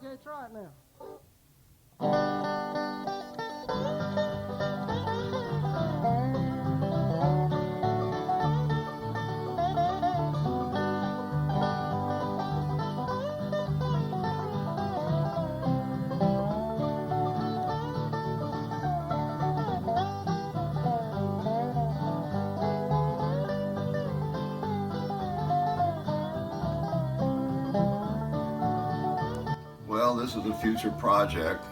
Okay, try it now. Well, this is a future project.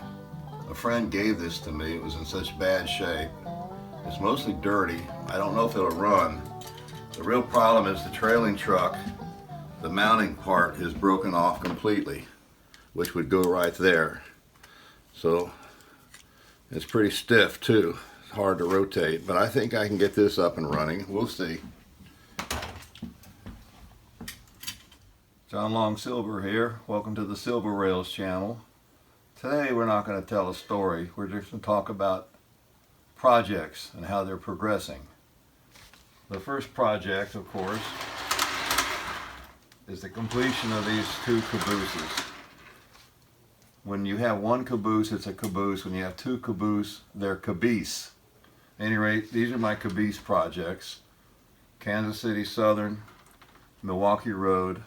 A friend gave this to me. It was in such bad shape. It's mostly dirty. I don't know if it'll run. The real problem is the trailing truck. The mounting part is broken off completely, which would go right there. So it's pretty stiff too. It's hard to rotate, but I think I can get this up and running. We'll see. John Long Silver here. Welcome to the Silver Rails channel. Today we're not going to tell a story. We're just going to talk about projects and how they're progressing. The first project, of course, is the completion of these two cabooses. When you have one caboose, it's a caboose. When you have two caboose, they're CABEESE. At any rate, these are my CABEESE projects. Kansas City Southern, Milwaukee Road.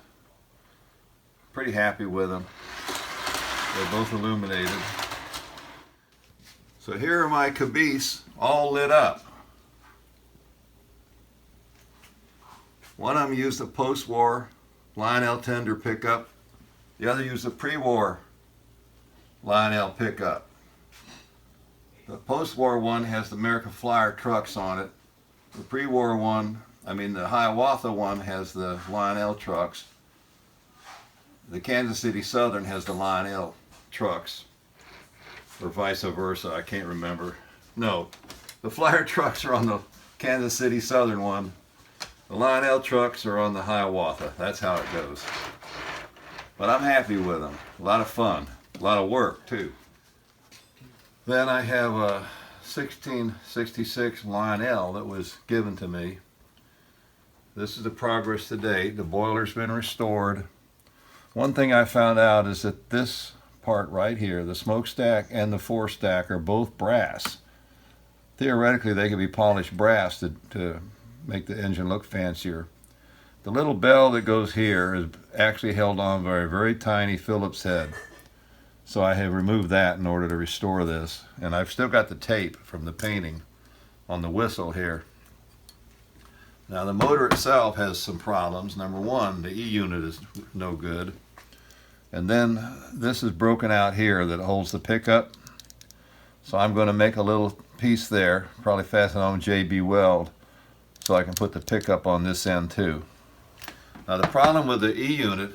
Pretty happy with them. They're both illuminated. So here are my CABEESE all lit up. One of them used a post-war Lionel tender pickup. The other used a pre-war Lionel pickup. The post-war one has the American Flyer trucks on it. The pre-war one, the Hiawatha one has the Lionel trucks. The Kansas City Southern has the Lionel trucks, or vice versa, I can't remember. No, the Flyer trucks are on the Kansas City Southern one. The Lionel trucks are on the Hiawatha. That's how it goes. But I'm happy with them. A lot of fun. A lot of work, too. Then I have a 1666 Lionel that was given to me. This is the progress to date. The boiler's been restored. One thing I found out is that this part right here, the smokestack and the forestack, are both brass. Theoretically, they could be polished brass to make the engine look fancier. The little bell that goes here is actually held on by a very tiny Phillips head. So I have removed that in order to restore this. And I've still got the tape from the painting on the whistle here. Now the motor itself has some problems. Number one, the E-unit is no good. And then this is broken out here that holds the pickup. So I'm going to make a little piece there, probably fasten on JB weld, so I can put the pickup on this end too. Now the problem with the E-unit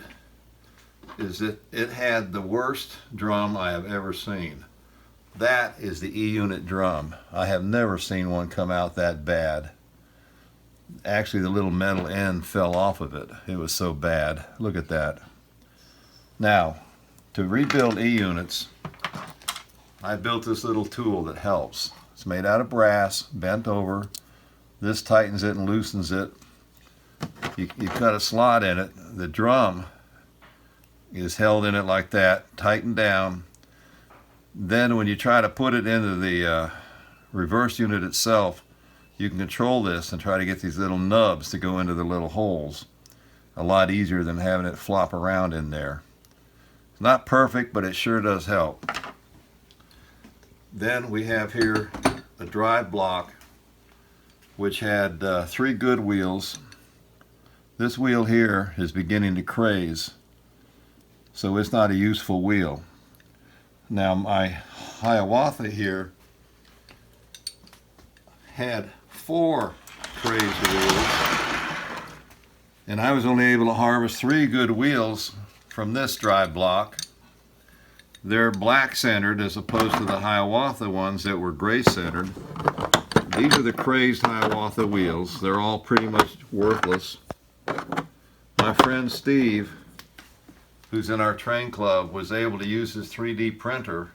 is that it had the worst drum I have ever seen. That is the E-unit drum. I have never seen one come out that bad. Actually, the little metal end fell off of it. It was so bad. Look at that. Now, to rebuild E-units, I built this little tool that helps. It's made out of brass, bent over. This tightens it and loosens it. You cut a slot in it. The drum is held in it like that, tightened down. Then when you try to put it into the reverse unit itself, you can control this and try to get these little nubs to go into the little holes. A lot easier than having it flop around in there. It's not perfect, but it sure does help. Then we have here a drive block which had 3 good wheels. This wheel here is beginning to craze, so it's not a useful wheel. Now my Hiawatha here had 4 crazed wheels, and I was only able to harvest 3 good wheels from this drive block. They're black centered as opposed to the Hiawatha ones that were gray centered. These are the crazed Hiawatha wheels. They're all pretty much worthless. My friend Steve, who's in our train club, was able to use his 3D printer,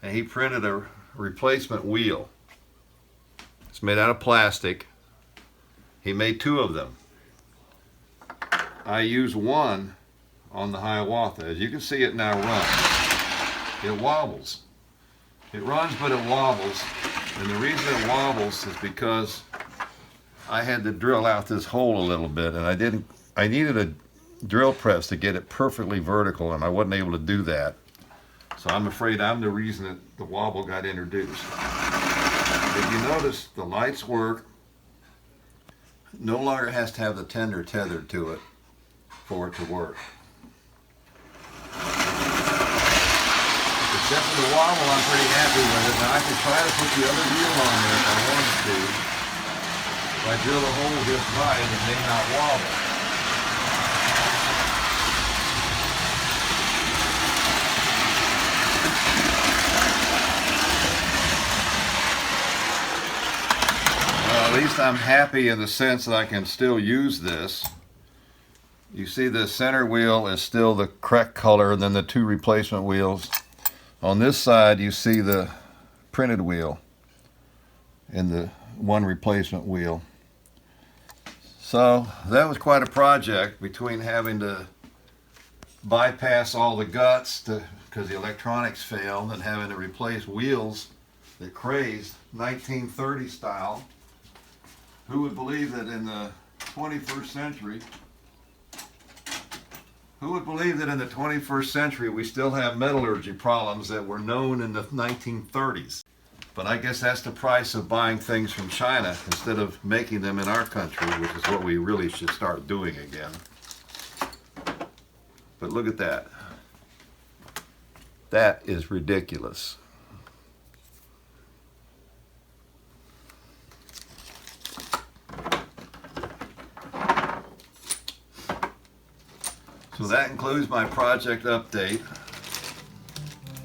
and he printed a replacement wheel. It's made out of plastic. He made 2 of them. I used one on the Hiawatha. As you can see, it now runs. It wobbles. It runs, but it wobbles. And the reason it wobbles is because I had to drill out this hole a little bit, and I needed a drill press to get it perfectly vertical, and I wasn't able to do that. So I'm afraid I'm the reason that the wobble got introduced. If you notice, the lights work. No longer has to have the tender tethered to it for it to work. Except for the wobble, I'm pretty happy with it. Now I could try to put the other wheel on there if I wanted to. If I drill a hole just right, it may not wobble. Well, at least I'm happy in the sense that I can still use this. You see the center wheel is still the correct color, and then the two replacement wheels. On this side you see the printed wheel and the one replacement wheel. So that was quite a project, between having to bypass all the guts because the electronics failed, and having to replace wheels that crazed 1930 style. Who would believe that in the 21st century we still have metallurgy problems that were known in the 1930s? But I guess that's the price of buying things from China instead of making them in our country, which is what we really should start doing again. But look at that. That is ridiculous. So that concludes my project update.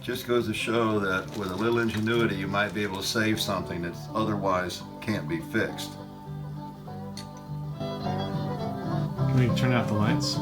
Just goes to show that with a little ingenuity you might be able to save something that otherwise can't be fixed. Can we turn out the lights?